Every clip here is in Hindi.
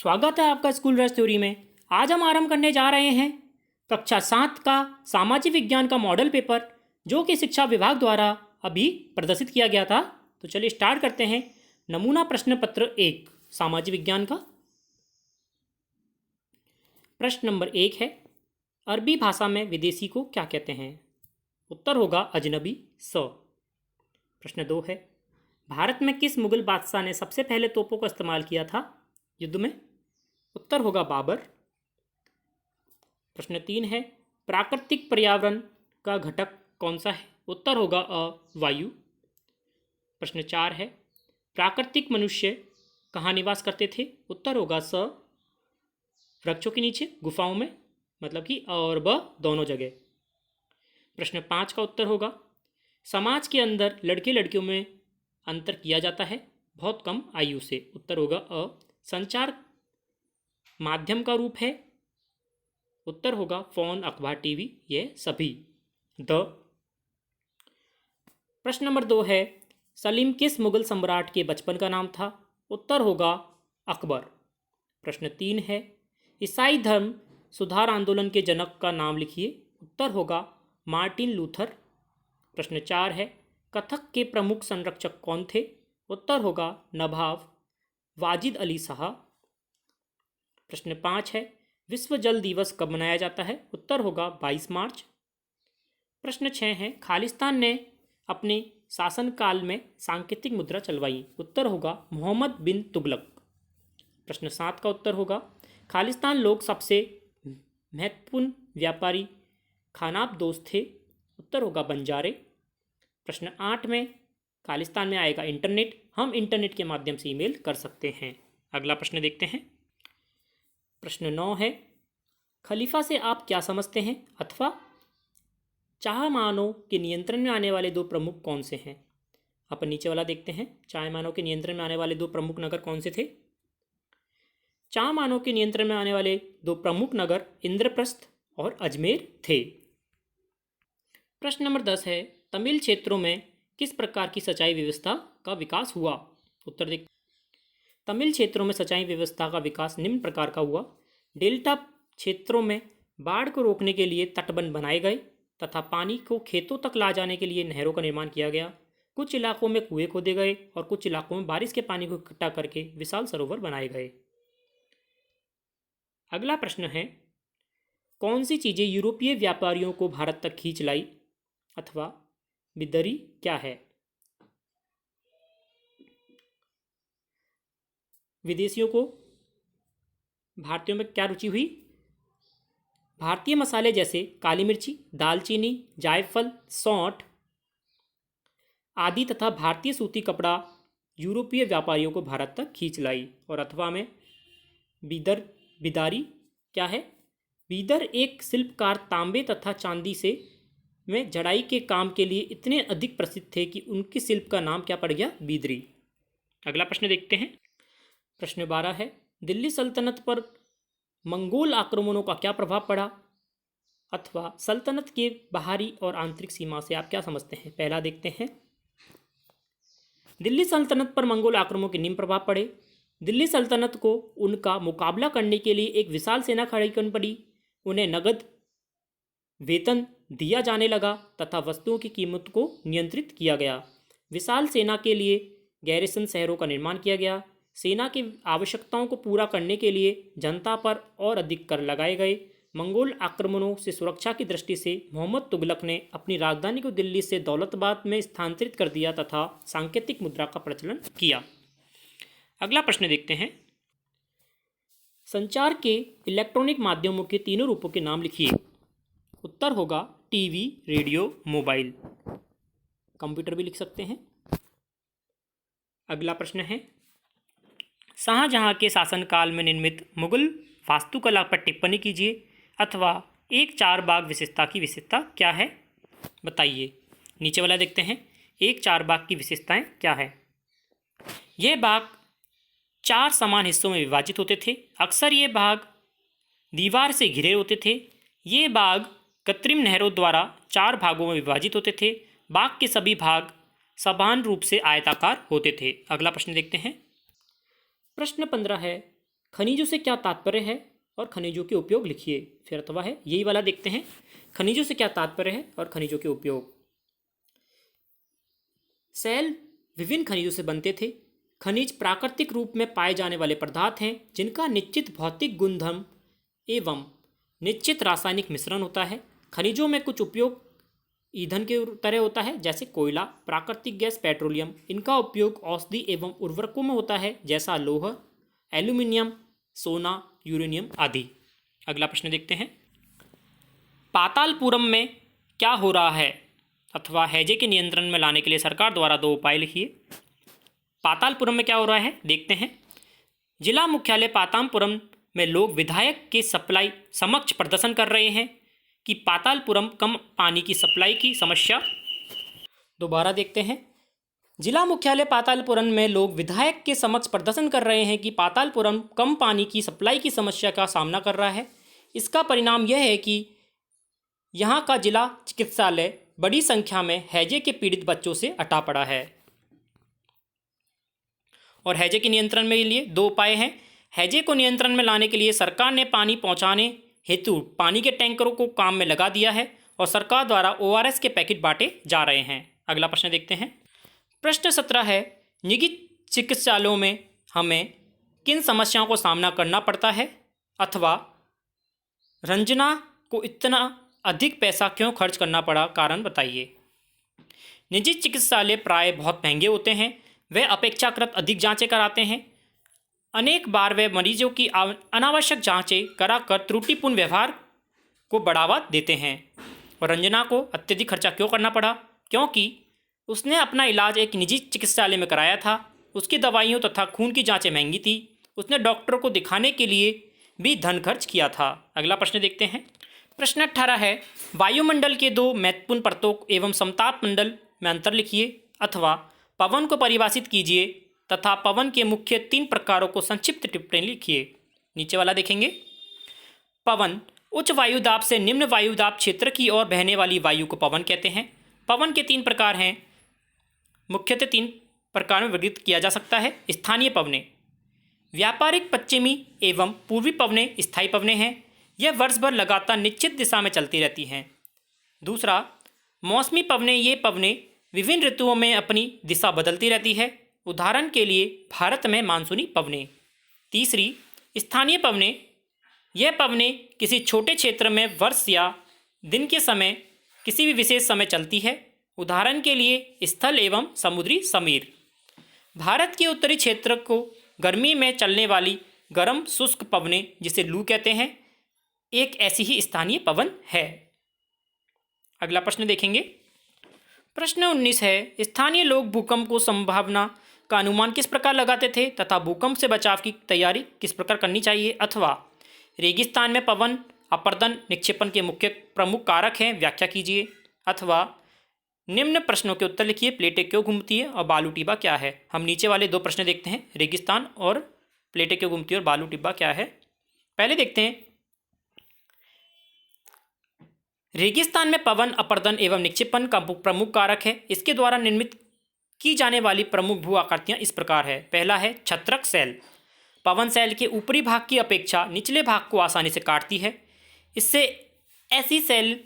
स्वागत है आपका स्कूल रस थ्योरी में। आज हम आरंभ करने जा रहे हैं कक्षा 7 का सामाजिक विज्ञान का मॉडल पेपर, जो कि शिक्षा विभाग द्वारा अभी प्रदर्शित किया गया था। तो चलिए स्टार्ट करते हैं। नमूना प्रश्न पत्र 1 सामाजिक विज्ञान का। प्रश्न नंबर 1 है, अरबी भाषा में विदेशी को क्या कहते हैं? उत्तर होगा अजनबी स। प्रश्न 2 है, भारत में किस मुगल बादशाह ने सबसे पहले तोपों का इस्तेमाल किया था युद्ध में? उत्तर होगा बाबर। प्रश्न 3 है, प्राकृतिक पर्यावरण का घटक कौन सा है? उत्तर होगा अ वायु। प्रश्न 4 है, प्राकृतिक मनुष्य कहाँ निवास करते थे? उत्तर होगा स वृक्षों के नीचे, गुफाओं में, मतलब कि अ और ब दोनों जगह। प्रश्न 5 का उत्तर होगा, समाज के अंदर लड़के लड़कियों में अंतर किया जाता है बहुत कम आयु से। उत्तर होगा अ। संचार माध्यम का रूप है? उत्तर होगा फोन, अखबार, टीवी, ये सभी। द। प्रश्न नंबर 2 है, सलीम किस मुगल सम्राट के बचपन का नाम था? उत्तर होगा अकबर। प्रश्न 3 है, ईसाई धर्म सुधार आंदोलन के जनक का नाम लिखिए। उत्तर होगा मार्टिन लूथर। प्रश्न 4 है, कथक के प्रमुख संरक्षक कौन थे? उत्तर होगा नवाब वाजिद अली शाह। प्रश्न 5 है, विश्व जल दिवस कब मनाया जाता है? उत्तर होगा 22 मार्च। प्रश्न 6 है, खालिस्तान ने अपने शासनकाल में सांकेतिक मुद्रा चलवाई। उत्तर होगा मोहम्मद बिन तुगलक। प्रश्न 7 का उत्तर होगा, खालिस्तान लोग सबसे महत्वपूर्ण व्यापारी खानाबदोश थे। उत्तर होगा बंजारे। प्रश्न 8 में, खालिस्तान में आएगा इंटरनेट, हम इंटरनेट के माध्यम से ईमेल कर सकते हैं। अगला प्रश्न देखते हैं। प्रश्न 9 है, खलीफा से आप क्या समझते हैं? अथवा चाहमानों के नियंत्रण में आने वाले दो प्रमुख कौन से हैं? अपन नीचे वाला देखते हैं। चाहमानों के नियंत्रण में आने वाले दो प्रमुख नगर कौन से थे? चाहमानों के नियंत्रण में आने वाले दो प्रमुख नगर इंद्रप्रस्थ और अजमेर थे। प्रश्न नंबर 10 है, तमिल क्षेत्रों में किस प्रकार की सिंचाई व्यवस्था का विकास हुआ? उत्तर देख, तमिल क्षेत्रों में सिंचाई व्यवस्था का विकास निम्न प्रकार का हुआ। डेल्टा क्षेत्रों में बाढ़ को रोकने के लिए तटबंध बनाए गए तथा पानी को खेतों तक ला जाने के लिए नहरों का निर्माण किया गया। कुछ इलाकों में कुएं खोदे गए और कुछ इलाकों में बारिश के पानी को इकट्ठा करके विशाल सरोवर बनाए गए। अगला प्रश्न है, कौन सी चीज़ें यूरोपीय व्यापारियों को भारत तक खींच लाई? अथवा बिदरी क्या है? विदेशियों को भारतीयों में क्या रुचि हुई? भारतीय मसाले जैसे काली मिर्ची, दालचीनी, जायफल, सौंठ आदि तथा भारतीय सूती कपड़ा यूरोपीय व्यापारियों को भारत तक खींच लाई। और अथवा में बिदारी क्या है? बीदर एक शिल्पकार तांबे तथा चांदी से में जड़ाई के काम के लिए इतने अधिक प्रसिद्ध थे कि उनके शिल्प का नाम क्या पड़ गया? बीदरी। अगला प्रश्न देखते हैं। प्रश्न 12 है, दिल्ली सल्तनत पर मंगोल आक्रमणों का क्या प्रभाव पड़ा? अथवा सल्तनत के बाहरी और आंतरिक सीमा से आप क्या समझते हैं? पहला देखते हैं। दिल्ली सल्तनत पर मंगोल आक्रमणों के निम्न प्रभाव पड़े। दिल्ली सल्तनत को उनका मुकाबला करने के लिए एक विशाल सेना खड़ी करनी पड़ी। उन्हें नगद वेतन दिया जाने लगा तथा वस्तुओं की कीमत को नियंत्रित किया गया। विशाल सेना के लिए गैरिसन शहरों का निर्माण किया गया। सेना की आवश्यकताओं को पूरा करने के लिए जनता पर और अधिक कर लगाए गए। मंगोल आक्रमणों से सुरक्षा की दृष्टि से मोहम्मद तुगलक ने अपनी राजधानी को दिल्ली से दौलताबाद में स्थानांतरित कर दिया तथा सांकेतिक मुद्रा का प्रचलन किया। अगला प्रश्न देखते हैं। संचार के इलेक्ट्रॉनिक माध्यमों के तीनों रूपों के नाम लिखिए। उत्तर होगा टीवी, रेडियो, मोबाइल, कंप्यूटर भी लिख सकते हैं। अगला प्रश्न है, शाहजहां के शासनकाल में निर्मित मुगल वास्तुकला पर टिप्पणी कीजिए। अथवा एक चार बाग विशेषता की विशेषता क्या है? बताइए। नीचे वाला देखते हैं। एक चार बाग की विशेषताएं क्या है? यह बाग 4 समान हिस्सों में विभाजित होते थे। अक्सर ये बाग दीवार से घिरे होते थे। ये बाग कृत्रिम नहरों द्वारा 4 भागों में विभाजित होते थे। बाग के सभी भाग समान रूप से आयताकार होते थे। अगला प्रश्न देखते हैं। प्रश्न 15 है, खनिजों से क्या तात्पर्य है और खनिजों के उपयोग लिखिए। फिर अथवा है, यही वाला देखते हैं। खनिजों से क्या तात्पर्य है और खनिजों के उपयोग। सेल विभिन्न खनिजों से बनते थे। खनिज प्राकृतिक रूप में पाए जाने वाले पदार्थ हैं जिनका निश्चित भौतिक गुणधर्म एवं निश्चित रासायनिक मिश्रण होता है। खनिजों में कुछ उपयोग ईंधन के तरह होता है, जैसे कोयला, प्राकृतिक गैस, पेट्रोलियम। इनका उपयोग औषधि एवं उर्वरकों में होता है, जैसा लौह, एल्यूमिनियम, सोना, यूरेनियम आदि। अगला प्रश्न देखते हैं। पातालपुरम में क्या हो रहा है अथवा हैजे के नियंत्रण में लाने के लिए सरकार द्वारा 2 उपाय लिखिए। पातालपुरम में क्या हो रहा है देखते हैं। जिला मुख्यालय पातालपुरम में लोग विधायक के सप्लाई समक्ष प्रदर्शन कर रहे हैं कि पातालपुरम कम पानी की सप्लाई की समस्या। दोबारा देखते हैं। जिला मुख्यालय पातालपुरम में लोग विधायक के समक्ष प्रदर्शन कर रहे हैं कि पातालपुरम कम पानी की सप्लाई की समस्या का सामना कर रहा है। इसका परिणाम यह है कि यहाँ का जिला चिकित्सालय बड़ी संख्या में हैजे के पीड़ित बच्चों से अटा पड़ा है। और हैजे के नियंत्रण में लिए 2 उपाय हैं। हैजे को नियंत्रण में लाने के लिए सरकार ने पानी पहुँचाने हेतु पानी के टैंकरों को काम में लगा दिया है और सरकार द्वारा ORS के पैकेट बांटे जा रहे हैं। अगला प्रश्न देखते हैं। प्रश्न 17 है, निजी चिकित्सालयों में हमें किन समस्याओं को सामना करना पड़ता है अथवा रंजना को इतना अधिक पैसा क्यों खर्च करना पड़ा, कारण बताइए। निजी चिकित्सालय प्राय बहुत महंगे होते हैं। वे अपेक्षाकृत अधिक जांचें कराते हैं। अनेक बार वे मरीजों की अनावश्यक जांचें कराकर त्रुटिपूर्ण व्यवहार को बढ़ावा देते हैं। और रंजना को अत्यधिक खर्चा क्यों करना पड़ा, क्योंकि उसने अपना इलाज एक निजी चिकित्सालय में कराया था। उसकी दवाइयों तथा खून की जांचें महंगी थी। उसने डॉक्टरों को दिखाने के लिए भी धन खर्च किया था। अगला प्रश्न देखते हैं। प्रश्न 18 है, वायुमंडल के 2 महत्वपूर्ण परतों एवं समताप मंडल में अंतर लिखिए अथवा पवन को परिभाषित कीजिए तथा पवन के मुख्य 3 प्रकारों को संक्षिप्त टिप्पणी लिखिए। नीचे वाला देखेंगे। पवन उच्च वायुदाब से निम्न वायुदाब क्षेत्र की ओर बहने वाली वायु को पवन कहते हैं। पवन के 3 प्रकार हैं, मुख्यतः 3 प्रकार में वर्गीकृत किया जा सकता है। स्थानीय पवनें, व्यापारिक पश्चिमी एवं पूर्वी पवनें स्थायी पवनें हैं। यह वर्ष भर लगातार निश्चित दिशा में चलती रहती हैं। दूसरा, मौसमी पवनें। ये पवनें विभिन्न ऋतुओं में अपनी दिशा बदलती रहती है। उदाहरण के लिए भारत में मानसूनी पवनें। तीसरी, स्थानीय पवनें। यह पवनें किसी छोटे क्षेत्र में वर्ष या दिन के समय किसी भी विशेष समय चलती है। उदाहरण के लिए स्थल एवं समुद्री समीर। भारत के उत्तरी क्षेत्र को गर्मी में चलने वाली गर्म शुष्क पवनें, जिसे लू कहते हैं, एक ऐसी ही स्थानीय पवन है। अगला प्रश्न देखेंगे। प्रश्न 19 है, स्थानीय लोग भूकंप को संभावना का अनुमान किस प्रकार लगाते थे तथा भूकंप से बचाव की तैयारी किस प्रकार करनी चाहिए अथवा रेगिस्तान में पवन अपर्दन निक्षेपण के मुख्य प्रमुख कारक हैं, व्याख्या कीजिए। अथवा निम्न प्रश्नों के उत्तर लिखिए। प्लेटें क्यों घूमती है और बालू टिब्बा क्या है। हम नीचे वाले 2 प्रश्न देखते हैं, रेगिस्तान और प्लेटें क्यों घूमती है और बालू टिब्बा क्या है। पहले देखते हैं, रेगिस्तान में पवन अपर्दन एवं निक्षेपण का प्रमुख कारक है। इसके द्वारा निर्मित की जाने वाली प्रमुख भू आकृतियाँ इस प्रकार है। पहला है छत्रक सेल। पवन सेल के ऊपरी भाग की अपेक्षा निचले भाग को आसानी से काटती है। इससे ऐसी सेल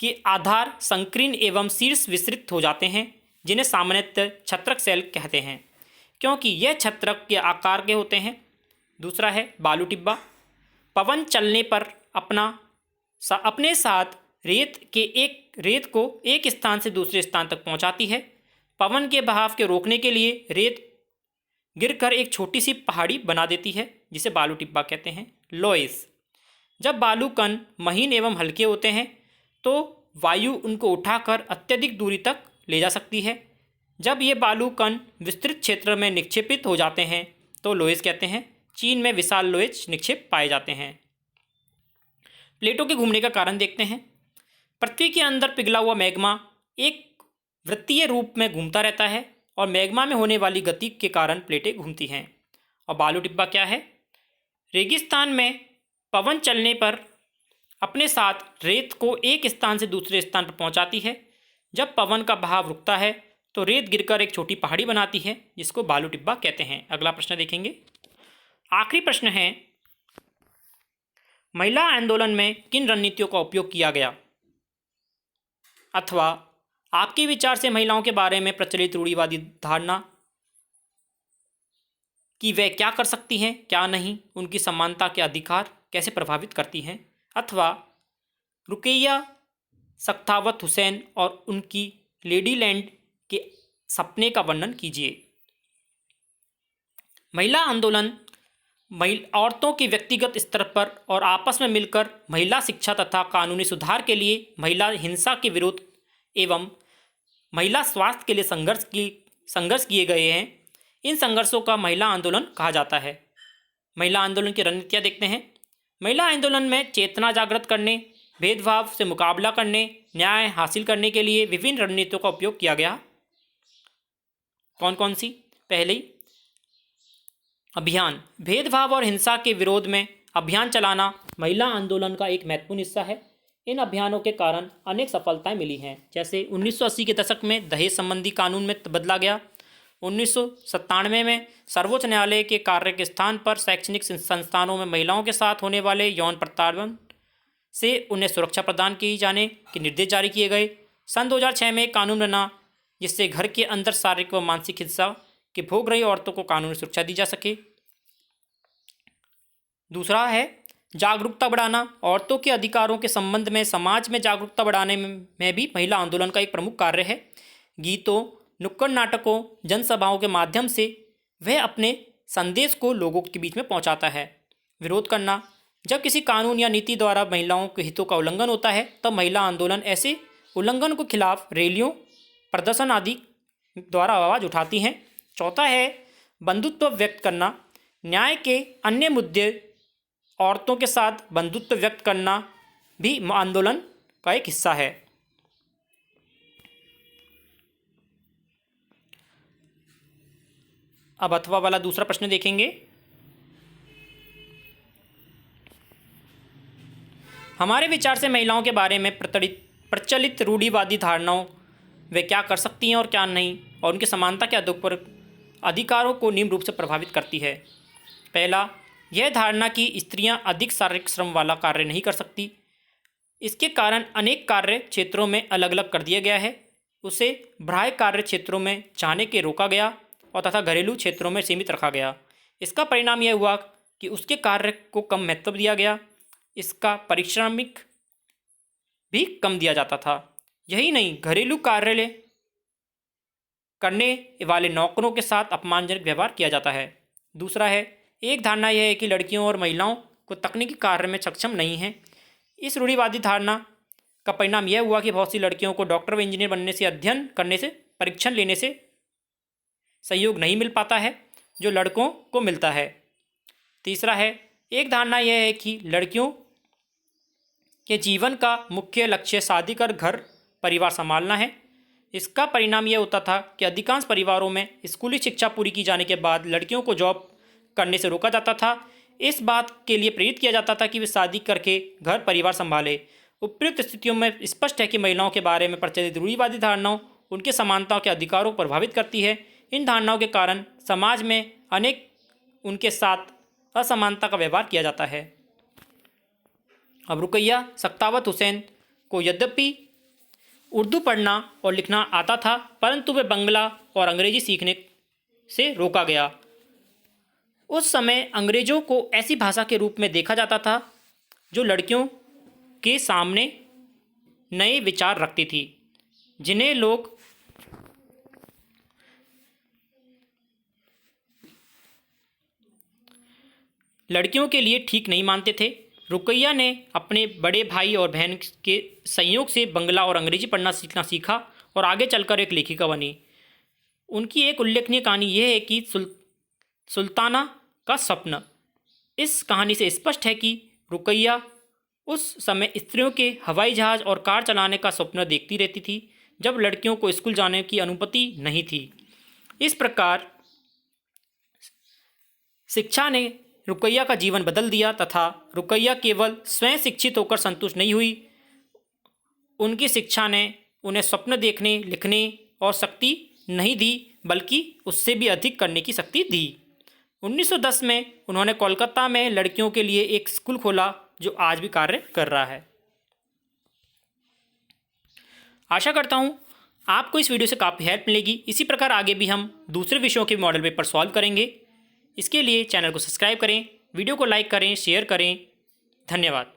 के आधार संकीर्ण एवं शीर्ष विस्तृत हो जाते हैं, जिन्हें सामान्यतः छत्रक सेल कहते हैं, क्योंकि यह छत्रक के आकार के होते हैं। दूसरा है बालू टिब्बा। पवन चलने पर अपने साथ रेत को एक स्थान से दूसरे स्थान तक पहुंचाती है। पवन के बहाव के रोकने के लिए रेत गिरकर एक छोटी सी पहाड़ी बना देती है, जिसे बालू टिब्बा कहते हैं। लोएस, जब बालू कण महीन एवं हल्के होते हैं तो वायु उनको उठाकर अत्यधिक दूरी तक ले जा सकती है। जब ये बालू कण विस्तृत क्षेत्र में निक्षेपित हो जाते हैं तो लोएस कहते हैं। चीन में विशाल लोएस निक्षेप पाए जाते हैं। प्लेटों के घूमने का कारण देखते हैं। पृथ्वी के अंदर पिघला हुआ मैग्मा एक वृत्तीय रूप में घूमता रहता है और मैग्मा में होने वाली गति के कारण प्लेटें घूमती हैं। और बालू टिब्बा क्या है। रेगिस्तान में पवन चलने पर अपने साथ रेत को एक स्थान से दूसरे स्थान पर पहुंचाती है। जब पवन का बहाव रुकता है तो रेत गिरकर एक छोटी पहाड़ी बनाती है, जिसको बालू टिब्बा कहते हैं। अगला प्रश्न देखेंगे। आखिरी प्रश्न है, महिला आंदोलन में किन रणनीतियों का उपयोग किया गया, अथवा आपके विचार से महिलाओं के बारे में प्रचलित रूढ़िवादी धारणा कि वे क्या कर सकती हैं क्या नहीं, उनकी समानता के अधिकार कैसे प्रभावित करती हैं, अथवा रुकैया सख्तावत हुसैन और उनकी लेडीलैंड के सपने का वर्णन कीजिए। महिला आंदोलन औरतों के व्यक्तिगत स्तर पर और आपस में मिलकर महिला शिक्षा तथा कानूनी सुधार के लिए, महिला हिंसा के विरोध एवं महिला स्वास्थ्य के लिए संघर्ष किए गए हैं। इन संघर्षों का महिला आंदोलन कहा जाता है। महिला आंदोलन की रणनीतियाँ देखते हैं। महिला आंदोलन में चेतना जागृत करने, भेदभाव से मुकाबला करने, न्याय हासिल करने के लिए विभिन्न रणनीतियों का उपयोग किया गया। कौन कौन सी? पहली, अभियान। भेदभाव और हिंसा के विरोध में अभियान चलाना महिला आंदोलन का एक महत्वपूर्ण हिस्सा है। इन अभियानों के कारण अनेक सफलताएं मिली हैं, जैसे 1980 के दशक में दहेज संबंधी कानून में बदला गया। 1997 में सर्वोच्च न्यायालय के कार्य के स्थान पर शैक्षणिक संस्थानों में महिलाओं के साथ होने वाले यौन प्रताड़न से उन्हें सुरक्षा प्रदान किए जाने के निर्देश जारी किए गए। सन 2006 में एक कानून बना जिससे घर के अंदर शारीरिक व मानसिक हिंसा के भोग रही औरतों को कानूनी सुरक्षा दी जा सके। दूसरा है जागरूकता बढ़ाना। औरतों के अधिकारों के संबंध में समाज में जागरूकता बढ़ाने में भी महिला आंदोलन का एक प्रमुख कार्य है। गीतों, नुक्कड़ नाटकों, जनसभाओं के माध्यम से वह अपने संदेश को लोगों के बीच में पहुंचाता है। विरोध करना। जब किसी कानून या नीति द्वारा महिलाओं के हितों का उल्लंघन होता है तब महिला आंदोलन ऐसे उल्लंघन के खिलाफ रैलियों, प्रदर्शन आदि द्वारा आवाज़ उठाती हैं। चौथा है बंधुत्व व्यक्त करना। न्याय के अन्य मुद्दे, औरतों के साथ बंधुत्व व्यक्त करना भी आंदोलन का एक हिस्सा है। अब अथवा वाला दूसरा प्रश्न देखेंगे। हमारे विचार से महिलाओं के बारे में प्रचलित रूढ़िवादी धारणाओं वे क्या कर सकती हैं और क्या नहीं, और उनकी समानता के अधिकारों को निम्न रूप से प्रभावित करती है। पहला, यह धारणा कि स्त्रियां अधिक शारीरिक श्रम वाला कार्य नहीं कर सकती। इसके कारण अनेक कार्य क्षेत्रों में अलग अलग कर दिया गया है। उसे बाह्य कार्य क्षेत्रों में जाने के रोका गया और तथा घरेलू क्षेत्रों में सीमित रखा गया। इसका परिणाम यह हुआ कि उसके कार्य को कम महत्व दिया गया। इसका पारिश्रमिक भी कम दिया जाता था। यही नहीं, घरेलू कार्य करने वाले नौकरों के साथ अपमानजनक व्यवहार किया जाता है। दूसरा है, एक धारणा यह है कि लड़कियों और महिलाओं को तकनीकी कार्य में सक्षम नहीं है। इस रूढ़िवादी धारणा का परिणाम यह हुआ कि बहुत सी लड़कियों को डॉक्टर व इंजीनियर बनने से, अध्ययन करने से, परीक्षण लेने से सहयोग नहीं मिल पाता है जो लड़कों को मिलता है। तीसरा है, एक धारणा यह है कि लड़कियों के जीवन का मुख्य लक्ष्य शादी कर घर परिवार संभालना है। इसका परिणाम यह होता था कि अधिकांश परिवारों में स्कूली शिक्षा पूरी की जाने के बाद लड़कियों को जॉब करने से रोका जाता था। इस बात के लिए प्रेरित किया जाता था कि वे शादी करके घर परिवार संभाले। उपयुक्त स्थितियों में स्पष्ट है कि महिलाओं के बारे में प्रचलित रूढ़िवादी धारणाओं उनके समानता के अधिकारों को प्रभावित करती है। इन धारणाओं के कारण समाज में अनेक उनके साथ असमानता का व्यवहार किया जाता है। अब रुकैया सख्तावत हुसैन को यद्यपि उर्दू पढ़ना और लिखना आता था, परंतु वे बंगला और अंग्रेजी सीखने से रोका गया। उस समय अंग्रेजों को ऐसी भाषा के रूप में देखा जाता था जो लड़कियों के सामने नए विचार रखती थी, जिन्हें लोग लड़कियों के लिए ठीक नहीं मानते थे। रुकैया ने अपने बड़े भाई और बहन के सहयोग से बंगला और अंग्रेजी पढ़ना सीखना सीखा और आगे चलकर एक लेखिका बनी। उनकी एक उल्लेखनीय कहानी यह है कि सुल्ताना का सपना। इस कहानी से स्पष्ट है कि रुकैया उस समय स्त्रियों के हवाई जहाज और कार चलाने का सपना देखती रहती थी, जब लड़कियों को स्कूल जाने की अनुमति नहीं थी। इस प्रकार शिक्षा ने रुकैया का जीवन बदल दिया तथा रुकैया केवल स्वयं शिक्षित होकर संतुष्ट नहीं हुई, उनकी शिक्षा ने उन्हें स्वप्न देखने, लिखने और शक्ति नहीं दी, बल्कि उससे भी अधिक करने की शक्ति दी। 1910 में उन्होंने कोलकाता में लड़कियों के लिए एक स्कूल खोला जो आज भी कार्य कर रहा है। आशा करता हूँ आपको इस वीडियो से काफ़ी हेल्प मिलेगी। इसी प्रकार आगे भी हम दूसरे विषयों के मॉडल पेपर सॉल्व करेंगे। इसके लिए चैनल को सब्सक्राइब करें, वीडियो को लाइक करें, शेयर करें। धन्यवाद।